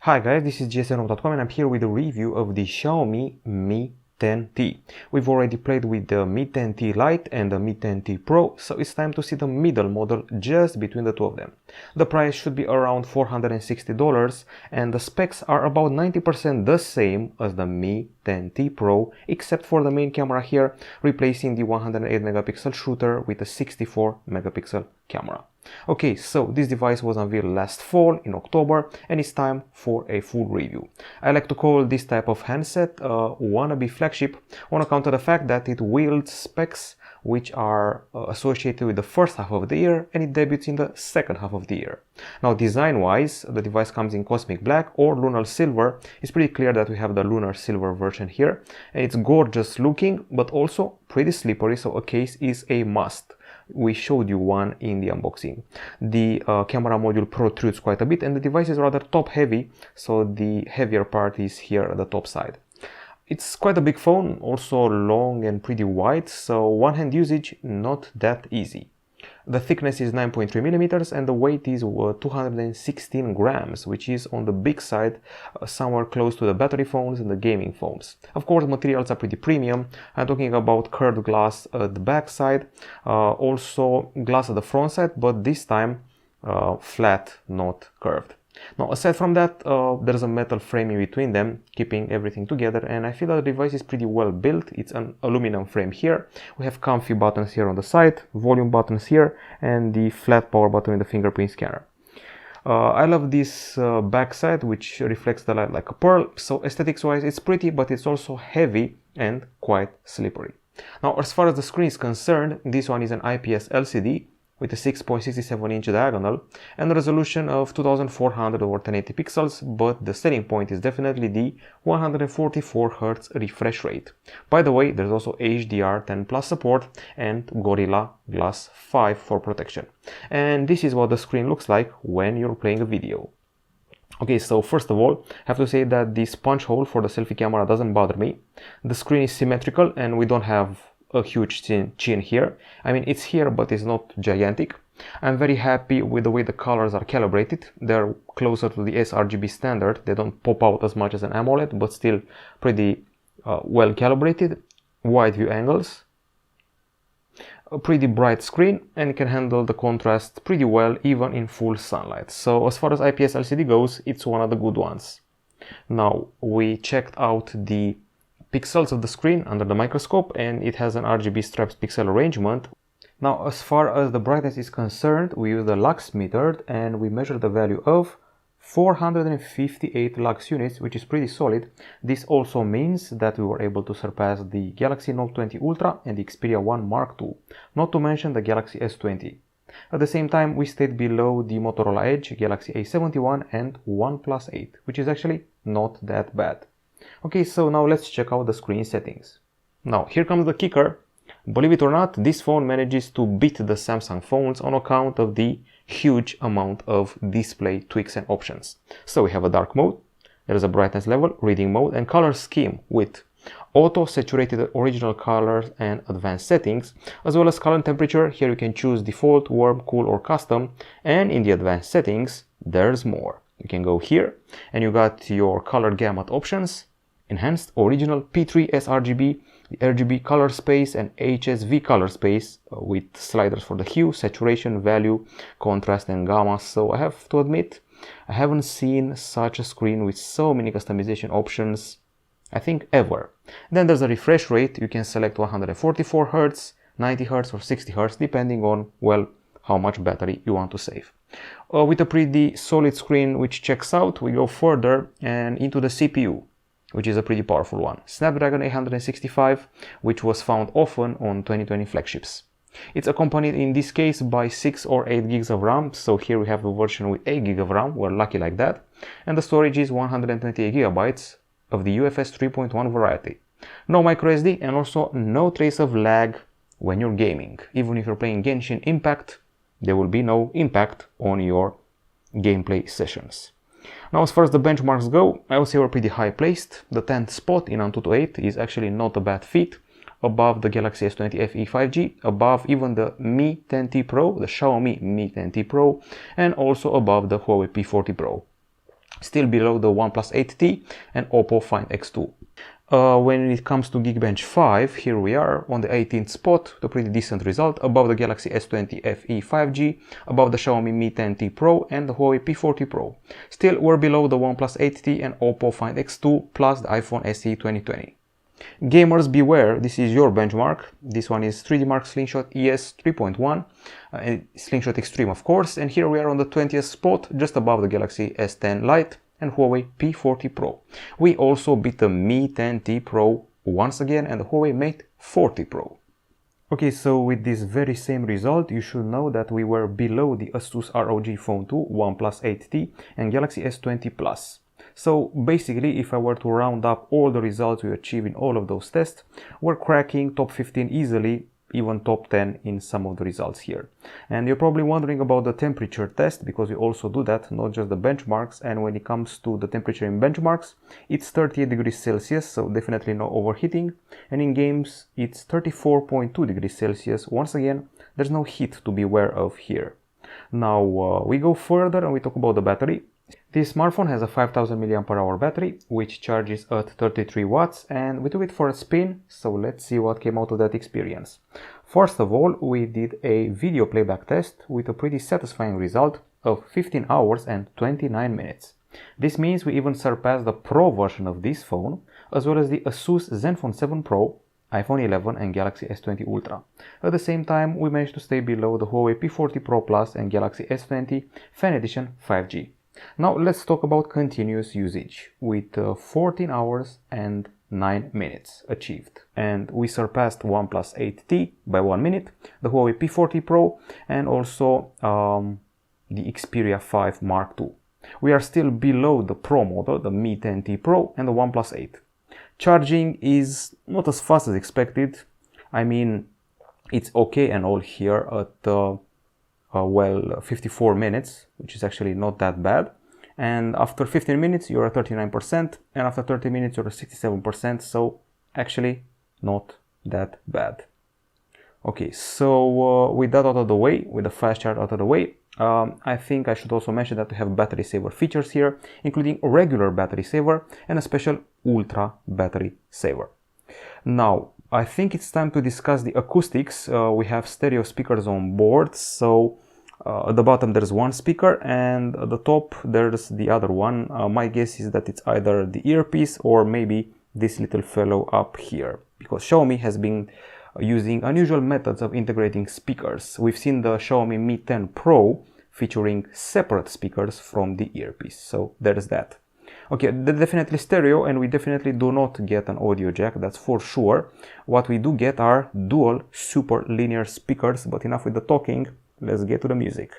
Hi guys, this is gsn.com and I'm here with a review of the Xiaomi Mi 10T. We've already played with the Mi 10T Lite and the Mi 10T Pro, so it's time to see the middle model just between the two of them. The price should be around $460 and the specs are about 90% the same as the Mi 10T Pro, except for the main camera here, replacing the 108 megapixel shooter with a 64 megapixel camera. Okay, so this device was unveiled last fall in October and it's time for a full review. I like to call this type of handset a wannabe flagship on account of the fact that it wields specs which are associated with the first half of the year and it debuts in the second half of the year. Now design wise, the device comes in Cosmic Black or Lunar Silver. It's pretty clear that we have the Lunar Silver version here and it's gorgeous looking but also pretty slippery, so a case is a must. We showed you one in the unboxing. The camera module protrudes quite a bit and the device is rather top heavy, so the heavier part is here at the top side. It's quite a big phone, also long and pretty wide, so one-hand usage not that easy. The thickness is 9.3 millimeters and the weight is 216 grams, which is on the big side, somewhere close to the battery phones and the gaming phones. Of course, materials are pretty premium. I'm talking about curved glass at the back side, also glass at the front side, but this time flat, not curved. Now, aside from that, there's a metal frame in between them, keeping everything together, and I feel that the device is pretty well built. It's an aluminum frame here. We have comfy buttons here on the side, volume buttons here, and the flat power button in the fingerprint scanner. I love this backside, which reflects the light like a pearl, so aesthetics-wise it's pretty, but it's also heavy and quite slippery. Now, as far as the screen is concerned, this one is an IPS LCD, with a 6.67-inch diagonal and a resolution of 2400 over 1080 pixels, but the selling point is definitely the 144 Hz refresh rate. By the way, there's also HDR10 Plus support and Gorilla Glass 5 for protection. And this is what the screen looks like when you're playing a video. Okay, so first of all, I have to say that this punch hole for the selfie camera doesn't bother me. The screen is symmetrical and we don't have a huge chin here. I mean, it's here, but it's not gigantic. I'm very happy with the way the colors are calibrated. They're closer to the sRGB standard. They don't pop out as much as an AMOLED, but still pretty well calibrated. Wide view angles. A pretty bright screen, and it can handle the contrast pretty well even in full sunlight. So as far as IPS LCD goes, it's one of the good ones. Now, we checked out the pixels of the screen under the microscope and it has an RGB striped pixel arrangement. Now, as far as the brightness is concerned, we use the lux meter and we measure the value of 458 lux units, which is pretty solid. This also means that we were able to surpass the Galaxy Note 20 Ultra and the Xperia 1 Mark II, not to mention the Galaxy S20. At the same time, we stayed below the Motorola Edge, Galaxy A71 and OnePlus 8, which is actually not that bad. Okay, so now let's check out the screen settings. Now, here comes the kicker. Believe it or not, this phone manages to beat the Samsung phones on account of the huge amount of display tweaks and options. So we have a dark mode, there is a brightness level, reading mode, and color scheme with auto-saturated original colors and advanced settings, as well as color and temperature. Here you can choose default, warm, cool, or custom, and in the advanced settings, there's more. You can go here, and you got your color gamut options, enhanced, original, P3 sRGB, the RGB color space and HSV color space with sliders for the hue, saturation, value, contrast and gamma. So I have to admit, I haven't seen such a screen with so many customization options, I think, ever. Then there's a refresh rate. You can select 144 Hz, 90 Hz or 60 Hz depending on, well, how much battery you want to save. With a pretty solid screen which checks out, we go further and into the CPU, which is a pretty powerful one. Snapdragon 865, which was found often on 2020 flagships. It's accompanied in this case by 6 or 8 gigs of RAM, so here we have the version with 8 gig of RAM, we're lucky like that. And the storage is 128 gigabytes of the UFS 3.1 variety. No microSD and also no trace of lag when you're gaming. Even if you're playing Genshin Impact, there will be no impact on your gameplay sessions. Now, as far as the benchmarks go, I would say we're pretty high placed. The 10th spot in AnTuTu 8 is actually not a bad feat, above the Galaxy S20 FE 5G, above even the Mi 10T Pro, the Xiaomi Mi 10T Pro, and also above the Huawei P40 Pro. still below the OnePlus 8T and Oppo Find X2. When it comes to Geekbench 5, here we are on the 18th spot, a pretty decent result, above the Galaxy S20 FE 5G, above the Xiaomi Mi 10T Pro and the Huawei P40 Pro. Still, we're below the OnePlus 8T and Oppo Find X2 plus the iPhone SE 2020. Gamers beware, this is your benchmark. This one is 3D Mark Slingshot ES 3.1, Slingshot Extreme of course, and here we are on the 20th spot, just above the Galaxy S10 Lite and Huawei P40 Pro. We also beat the Mi 10T Pro once again and the Huawei Mate 40 Pro. Okay, so with this very same result, you should know that we were below the Asus ROG Phone 2, OnePlus 8T and Galaxy S20 Plus. So basically, if I were to round up all the results we achieved in all of those tests, we're cracking top 15 easily, even top 10 in some of the results here. And you're probably wondering about the temperature test, because we also do that, not just the benchmarks. And when it comes to the temperature in benchmarks, it's 38 degrees Celsius, so definitely no overheating. And in games, it's 34.2 degrees Celsius. Once again, there's no heat to be aware of here. Now we go further and we talk about the battery. This smartphone has a 5000 mAh battery, which charges at 33 watts, and we took it for a spin, so let's see what came out of that experience. First of all, we did a video playback test with a pretty satisfying result of 15 hours and 29 minutes. This means we even surpassed the Pro version of this phone, as well as the Asus Zenfone 7 Pro, iPhone 11 and Galaxy S20 Ultra. At the same time, we managed to stay below the Huawei P40 Pro Plus and Galaxy S20 Fan Edition 5G. Now let's talk about continuous usage, with 14 hours and 9 minutes achieved. And we surpassed OnePlus 8T by 1 minute, the Huawei P40 Pro, and also the Xperia 5 Mark II. We are still below the Pro model, the Mi 10T Pro and the OnePlus 8. Charging is not as fast as expected. I mean, it's okay and all here at 54 minutes, which is actually not that bad. And after 15 minutes, you're at 39%, and after 30 minutes, you're at 67%, so actually not that bad. Okay, so with that out of the way, with the fast charge out of the way, I think I should also mention that we have battery saver features here, including a regular battery saver and a special ultra battery saver. Now, I think it's time to discuss the acoustics. We have stereo speakers on board, so at the bottom there's one speaker and at the top there's the other one. My guess is that it's either the earpiece or maybe this little fellow up here, because Xiaomi has been using unusual methods of integrating speakers. We've seen the Xiaomi Mi 10 Pro featuring separate speakers from the earpiece, so there's that. Okay, they're definitely stereo and we definitely do not get an audio jack, that's for sure. What we do get are dual super linear speakers, but enough with the talking, let's get to the music.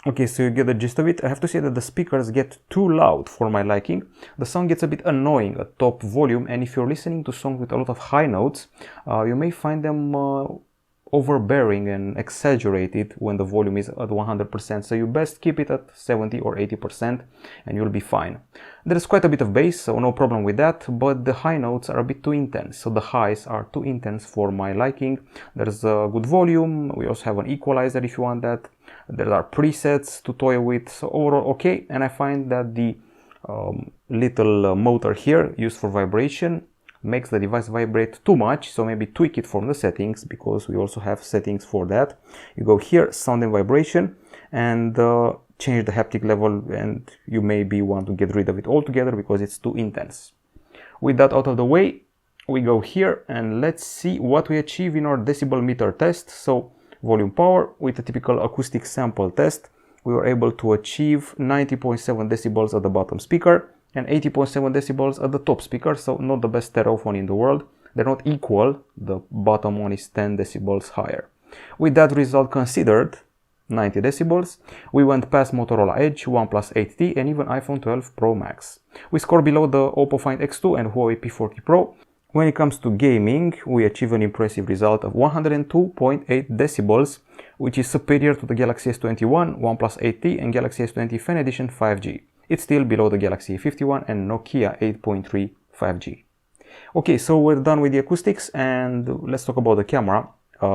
Okay, so you get the gist of it. I have to say that the speakers get too loud for my liking. The sound gets a bit annoying at top volume, and if you're listening to songs with a lot of high notes, you may find them overbearing and exaggerated when the volume is at 100%, so you best keep it at 70 or 80% and you'll be fine. There's quite a bit of bass, so no problem with that, but the high notes are a bit too intense, so the highs are too intense for my liking. There's a good volume, we also have an equalizer if you want that, there are presets to toy with, so overall okay. And I find that the little motor here used for vibration makes the device vibrate too much, so maybe tweak it from the settings, because we also have settings for that. You go here, sound and vibration, and change the haptic level, and you maybe want to get rid of it altogether because it's too intense. With that out of the way, we go here and let's see what we achieve in our decibel meter test. So volume power, with a typical acoustic sample test, we were able to achieve 90.7 decibels at the bottom speaker and 80.7 decibels at the top speaker, so not the best stereophone in the world. They're not equal, the bottom one is 10 decibels higher. With that result considered, 90 decibels, we went past Motorola Edge, OnePlus 8T and even iPhone 12 Pro Max. We score below the Oppo Find X2 and Huawei P40 Pro. When it comes to gaming, we achieve an impressive result of 102.8 decibels, which is superior to the Galaxy S21, OnePlus 8T and Galaxy S20 Fan Edition 5G. It's still below the Galaxy A51 and Nokia 8.3 5G. Okay, so we're done with the acoustics and let's talk about the camera.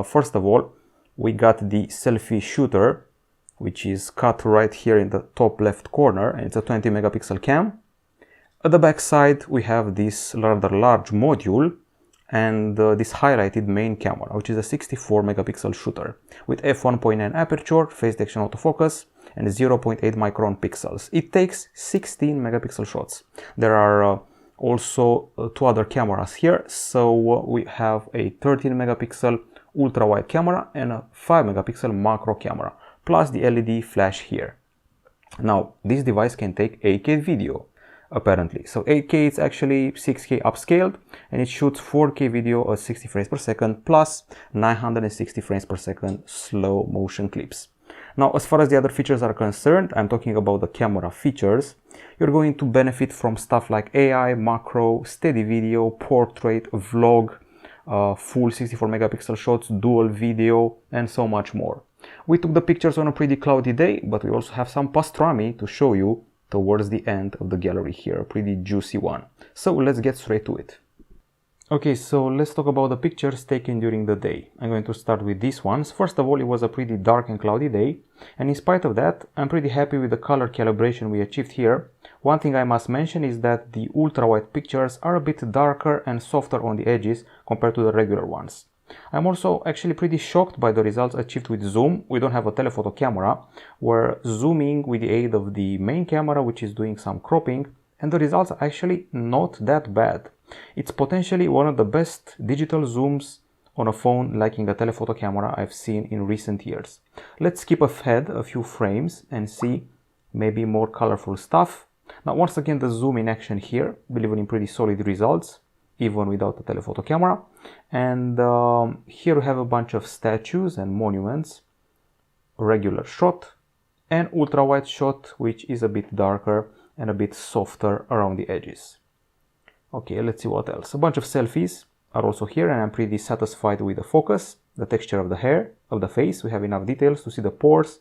First of all, we got the selfie shooter, which is cut right here in the top left corner, and it's a 20 megapixel cam. At the back side, we have this rather large module and this highlighted main camera, which is a 64 megapixel shooter with f1.9 aperture, phase detection autofocus, and 0.8 micron pixels. It takes 16 megapixel shots. There are also two other cameras here, so we have a 13 megapixel ultra wide camera and a 5 megapixel macro camera, plus the LED flash here. Now, this device can take 8K video, apparently. So 8K is actually 6K upscaled, and it shoots 4K video at 60 frames per second plus 960 frames per second slow motion clips. Now, as far as the other features are concerned, I'm talking about the camera features. You're going to benefit from stuff like AI, macro, steady video, portrait, vlog, full 64 megapixel shots, dual video, and so much more. We took the pictures on a pretty cloudy day, but we also have some pastrami to show you towards the end of the gallery here, a pretty juicy one. So let's get straight to it. Okay, so let's talk about the pictures taken during the day. I'm going to start with these ones. First of all, it was a pretty dark and cloudy day, and in spite of that, I'm pretty happy with the color calibration we achieved here. One thing I must mention is that the ultra-wide pictures are a bit darker and softer on the edges compared to the regular ones. I'm also actually pretty shocked by the results achieved with zoom. We don't have a telephoto camera. We're zooming with the aid of the main camera, which is doing some cropping, and the results are actually not that bad. It's potentially one of the best digital zooms on a phone lacking a telephoto camera I've seen in recent years. Let's skip ahead a few frames and see maybe more colorful stuff. Now, once again, the zoom in action here, delivering pretty solid results, even without a telephoto camera. And here we have a bunch of statues and monuments, regular shot, and ultra wide shot, which is a bit darker and a bit softer around the edges. Okay, let's see what else. A bunch of selfies are also here, and I'm pretty satisfied with the focus, the texture of the hair, of the face. We have enough details to see the pores.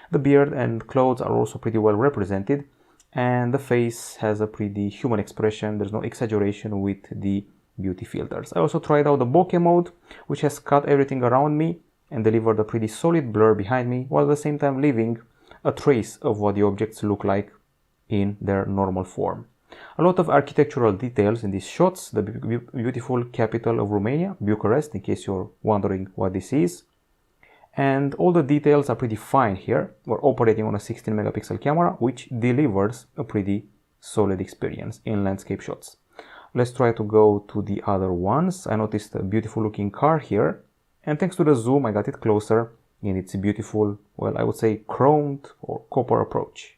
The beard and clothes are also pretty well represented, and the face has a pretty human expression. There's no exaggeration with the beauty filters. I also tried out the bokeh mode, which has cut everything around me and delivered a pretty solid blur behind me, while at the same time leaving a trace of what the objects look like in their normal form. A lot of architectural details in these shots. The beautiful capital of Romania, Bucharest, in case you're wondering what this is. And all the details are pretty fine here. We're operating on a 16 megapixel camera, which delivers a pretty solid experience in landscape shots. Let's try to go to the other ones. I noticed a beautiful looking car here, and thanks to the zoom I got it closer in its beautiful, well, I would say chromed or copper approach.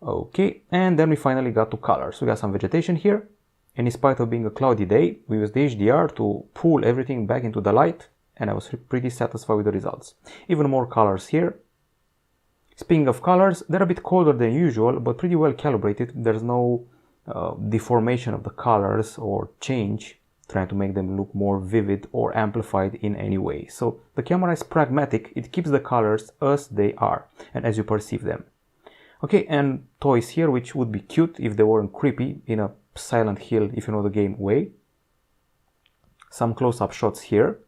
Okay, and then we finally got to colors. We got some vegetation here, and in spite of being a cloudy day, we used the HDR to pull everything back into the light, and I was pretty satisfied with the results. Even more colors here. Speaking of colors, they're a bit colder than usual, but pretty well calibrated. There's no deformation of the colors or change, trying to make them look more vivid or amplified in any way. So the camera is pragmatic. It keeps the colors as they are and as you perceive them. Okay, and toys here, which would be cute if they weren't creepy in a Silent Hill, if you know the game, way. Some close-up shots here.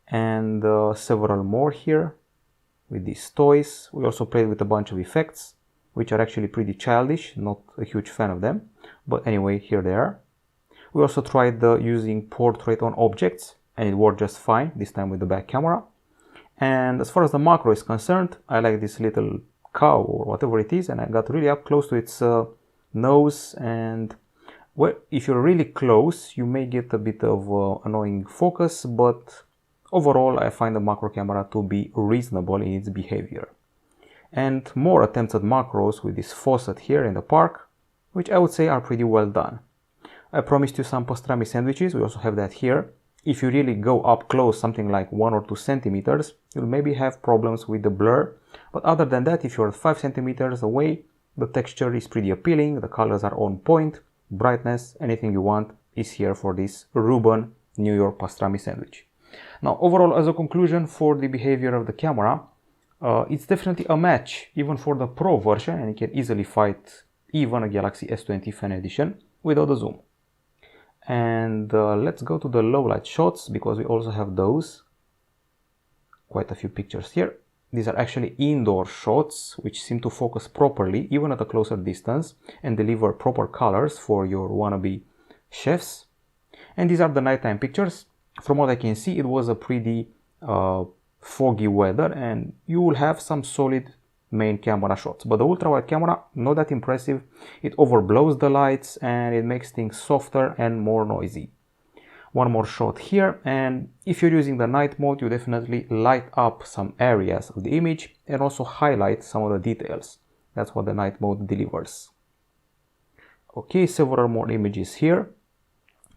And several more here with these toys. We also played with a bunch of effects, which are actually pretty childish, not a huge fan of them. But anyway, here they are. We also tried using portrait on objects, and it worked just fine, this time with the back camera. And as far as the macro is concerned, I like this little cow or whatever it is, and I got really up close to its nose, and well, if you're really close you may get a bit of annoying focus, but overall I find the macro camera to be reasonable in its behavior. And more attempts at macros with this faucet here in the park, which I would say are pretty well done. I promised you some pastrami sandwiches, we also have that here. If you really go up close, something like 1 or 2 centimeters, you'll maybe have problems with the blur. But other than that, if you're 5 centimeters away, the texture is pretty appealing, the colors are on point, brightness, anything you want is here for this Reuben New York pastrami sandwich. Now, overall, as a conclusion for the behavior of the camera, it's definitely a match even for the Pro version, and you can easily fight even a Galaxy S20 Fan Edition without the zoom. And let's go to the low light shots, because we also have those. Quite a few pictures here. These are actually indoor shots which seem to focus properly even at a closer distance and deliver proper colors for your wannabe chefs. And these are the nighttime pictures. From what I can see, it was a pretty foggy weather, and you will have some solid main camera shots. But the ultra-wide camera, not that impressive. It overblows the lights and it makes things softer and more noisy. One more shot here, and if you're using the night mode, you definitely light up some areas of the image and also highlight some of the details. That's what the night mode delivers. Okay, several more images here.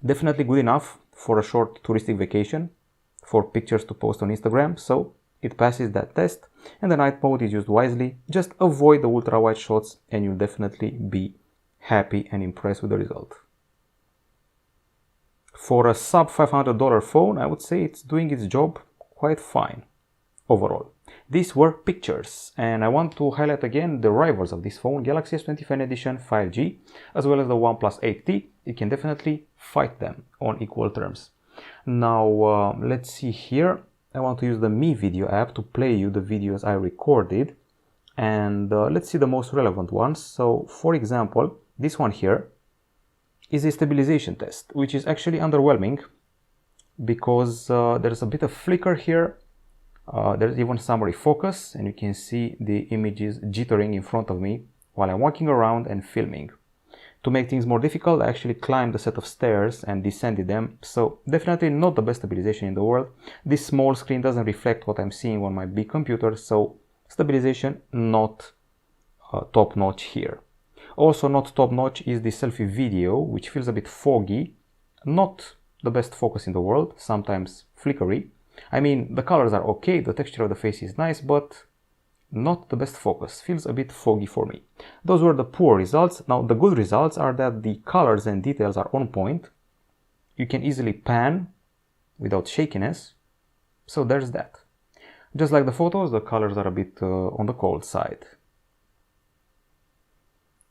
Definitely good enough for a short touristic vacation, for pictures to post on Instagram, so it passes that test, and the night mode is used wisely. Just avoid the ultra wide shots and you'll definitely be happy and impressed with the result. For a sub $500 phone, I would say it's doing its job quite fine overall. These were pictures, and I want to highlight again the rivals of this phone, Galaxy S20 Fan Edition 5G, as well as the OnePlus 8T. You can definitely fight them on equal terms. Now, let's see here. I want to use the Mi Video app to play you the videos I recorded, and let's see the most relevant ones. So, for example, this one here is a stabilization test, which is actually underwhelming because there's a bit of flicker here. There's even some refocus, and you can see the images jittering in front of me while I'm walking around and filming. To make things more difficult, I actually climbed a set of stairs and descended them, so definitely not the best stabilization in the world. This small screen doesn't reflect what I'm seeing on my big computer, so stabilization not top-notch here. Also not top-notch is the selfie video, which feels a bit foggy, not the best focus in the world, sometimes flickery. I mean, the colors are okay, the texture of the face is nice, but not the best focus, feels a bit foggy for me. Those were the poor results. Now the good results are that the colors and details are on point. You can easily pan without shakiness, so there's that. Just like the photos, the colors are a bit on the cold side.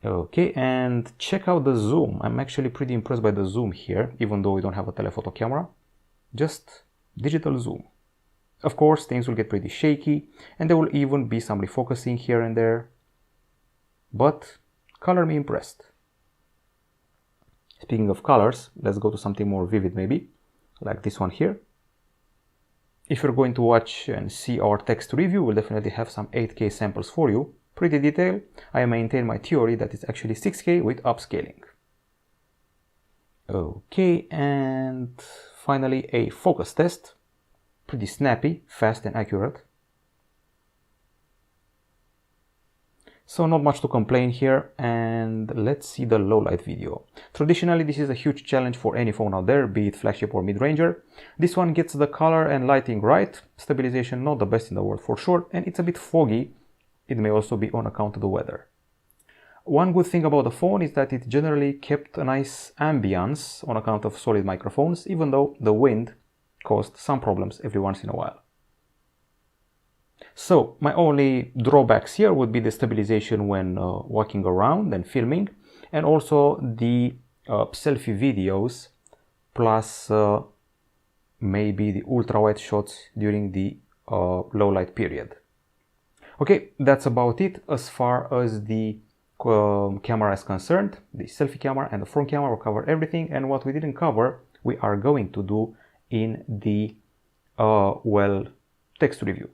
Okay, and check out the zoom. I'm actually pretty impressed by the zoom here, even though we don't have a telephoto camera. Just digital zoom. Of course, things will get pretty shaky, and there will even be some refocusing here and there, but color me impressed. Speaking of colors, let's go to something more vivid maybe, like this one here. If you're going to watch and see our text review, we'll definitely have some 8K samples for you. Pretty detailed. I maintain my theory that it's actually 6K with upscaling. Okay, and finally a focus test. Pretty snappy, fast and accurate. So not much to complain here, and let's see the low light video. Traditionally, this is a huge challenge for any phone out there, be it flagship or mid-ranger. This one gets the color and lighting right, stabilization not the best in the world for sure, and it's a bit foggy. It may also be on account of the weather. One good thing about the phone is that it generally kept a nice ambience on account of solid microphones, even though the wind caused some problems every once in a while. So my only drawbacks here would be the stabilization when walking around and filming, and also the selfie videos, plus maybe the ultra wide shots during the low light period. Okay, that's about it as far as the camera is concerned. The selfie camera and the front camera will cover everything, and what we didn't cover we are going to do in the text review.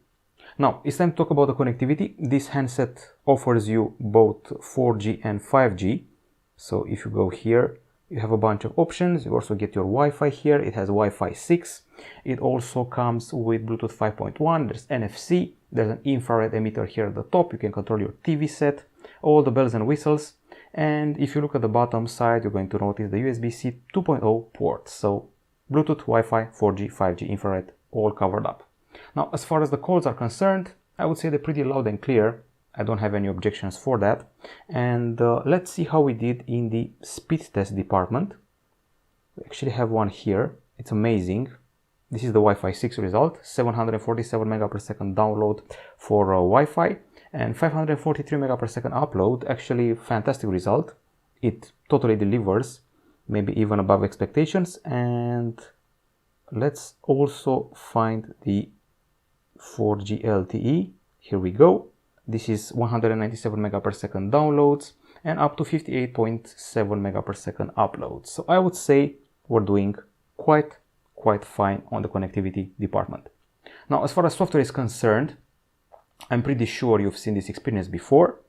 Now it's time to talk about the connectivity. This handset offers you both 4G and 5G. So if you go here, you have a bunch of options. You also get your Wi-Fi here. It has Wi-Fi 6. It also comes with Bluetooth 5.1. There's NFC. There's an infrared emitter here at the top. You can control your TV set, all the bells and whistles. And if you look at the bottom side, you're going to notice the USB-C 2.0 port. So Bluetooth, Wi-Fi, 4G, 5G, infrared, all covered up. Now, as far as the calls are concerned, I would say they're pretty loud and clear. I don't have any objections for that. And let's see how we did in the speed test department. We actually have one here. It's amazing. This is the Wi-Fi 6 result, 747 megapers download for Wi-Fi and 543 megapers upload. Actually, fantastic result. It totally delivers, maybe even above expectations. And let's also find the 4G LTE. Here we go. This is 197 megapers downloads and up to 58.7 megapers uploads. So I would say we're doing quite fine on the connectivity department. Now, as far as software is concerned, I'm pretty sure you've seen this experience before.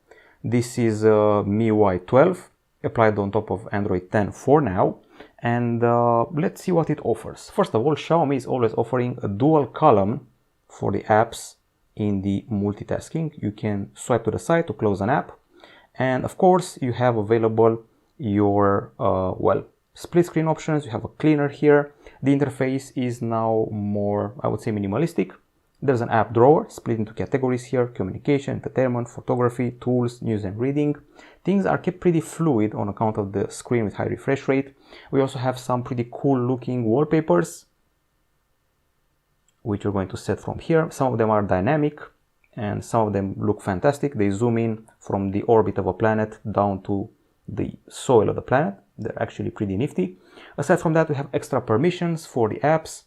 This is MIUI 12 applied on top of Android 10 for now. And let's see what it offers. First of all, Xiaomi is always offering a dual column for the apps in the multitasking. You can swipe to the side to close an app. And of course, you have available your, split screen options. You have a cleaner here. The interface is now more, I would say, minimalistic. There's an app drawer split into categories here: communication, entertainment, photography, tools, news and reading. Things are kept pretty fluid on account of the screen with high refresh rate. We also have some pretty cool looking wallpapers, which we're going to set from here. Some of them are dynamic and some of them look fantastic. They zoom in from the orbit of a planet down to the soil of the planet. They're actually pretty nifty. Aside from that, we have extra permissions for the apps.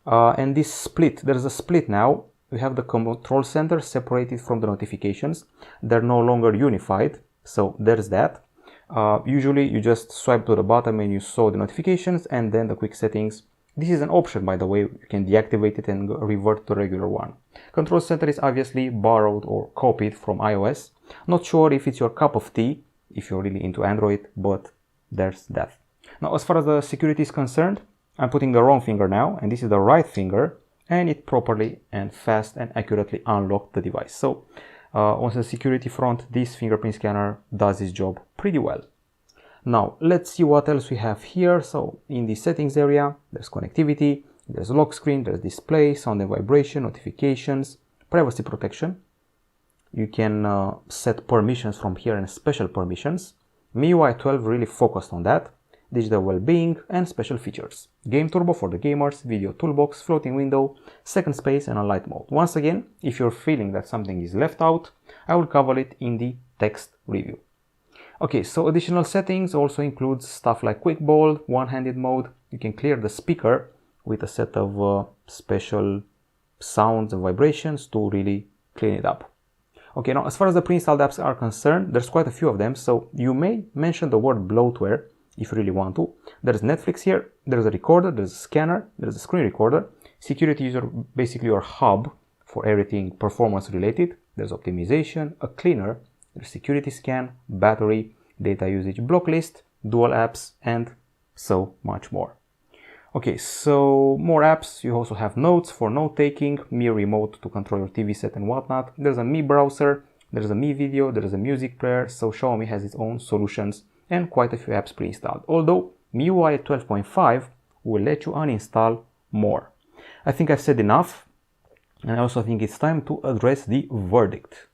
And this split, there's a split now. We have the control center separated from the notifications. They're no longer unified, so there's that. Usually you just swipe to the bottom and you saw the notifications and then the quick settings. This is an option, by the way. You can deactivate it and revert to the regular one. Control center is obviously borrowed or copied from iOS. Not sure if it's your cup of tea, if you're really into Android, but there's that. Now, as far as the security is concerned, I'm putting the wrong finger now, and this is the right finger, and it properly and fast and accurately unlocked the device. So on the security front, this fingerprint scanner does its job pretty well. Now, let's see what else we have here. So in the settings area, there's connectivity, there's lock screen, there's display, sound and vibration, notifications, privacy protection. You can set permissions from here and special permissions. MIUI 12 really focused on that. Digital well-being and special features. Game turbo for the gamers, video toolbox, floating window, second space and a light mode. Once again, if you're feeling that something is left out, I will cover it in the text review. Okay, so additional settings also includes stuff like quick bold, one-handed mode. You can clear the speaker with a set of special sounds and vibrations to really clean it up. Okay, now as far as the pre-installed apps are concerned, there's quite a few of them, so you may mention the word bloatware if you really want to. There's Netflix here, there's a recorder, there's a scanner, there's a screen recorder, security user, basically your hub for everything performance related. There's optimization, a cleaner, there's security scan, battery, data usage block list, dual apps, and so much more. Okay, so more apps. You also have notes for note taking, Mi remote to control your TV set and whatnot. There's a Mi browser, there's a Mi video, there's a music player. So Xiaomi has its own solutions and quite a few apps pre-installed. Although MIUI 12.5 will let you uninstall more. I think I've said enough, and I also think it's time to address the verdict.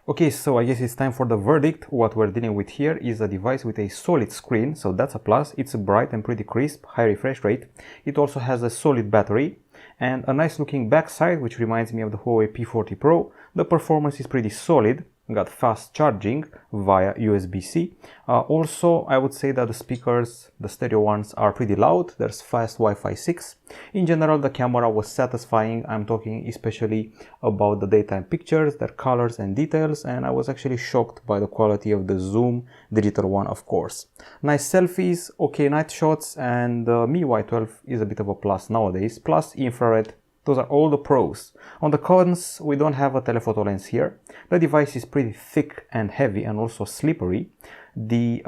Okay, so I guess it's time for the verdict. What we're dealing with here is a device with a solid screen, so that's a plus. It's bright and pretty crisp, high refresh rate. It also has a solid battery and a nice looking backside, which reminds me of the Huawei P40 Pro. The performance is pretty solid. Got fast charging via USB-C. Also, I would say that the speakers, the stereo ones, are pretty loud. There's fast Wi-Fi 6. In general, the camera was satisfying. I'm talking especially about the daytime pictures, their colors and details, and I was actually shocked by the quality of the zoom, digital one, of course. Nice selfies, okay night shots, and MIUI 12 is a bit of a plus nowadays. Plus infrared. Those are all the pros. On the cons, we don't have a telephoto lens here. The device is pretty thick and heavy and also slippery. The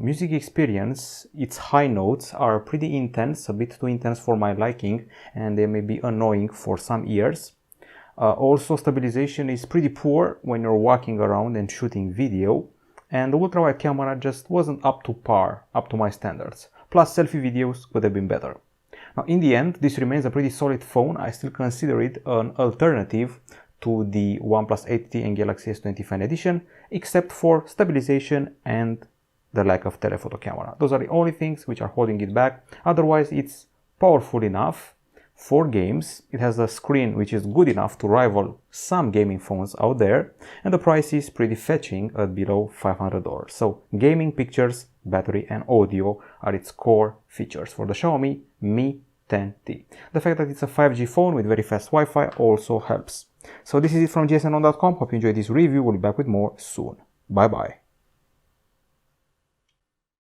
music experience, its high notes are pretty intense, a bit too intense for my liking, and they may be annoying for some ears. Also, stabilization is pretty poor when you're walking around and shooting video, and the ultra-wide camera just wasn't up to par, up to my standards. Plus, selfie videos could have been better. Now, in the end, this remains a pretty solid phone. I still consider it an alternative to the OnePlus 8T and Galaxy S20 Fan Edition, except for stabilization and the lack of telephoto camera. Those are the only things which are holding it back. Otherwise, it's powerful enough for games. It has a screen which is good enough to rival some gaming phones out there, and the price is pretty fetching at below $500. So gaming, pictures, battery and audio are its core features for the Xiaomi Mi 10T. The fact that it's a 5G phone with very fast Wi-Fi also helps. So this is it from gsn.com. Hope you enjoyed this review. We'll be back with more soon. Bye bye.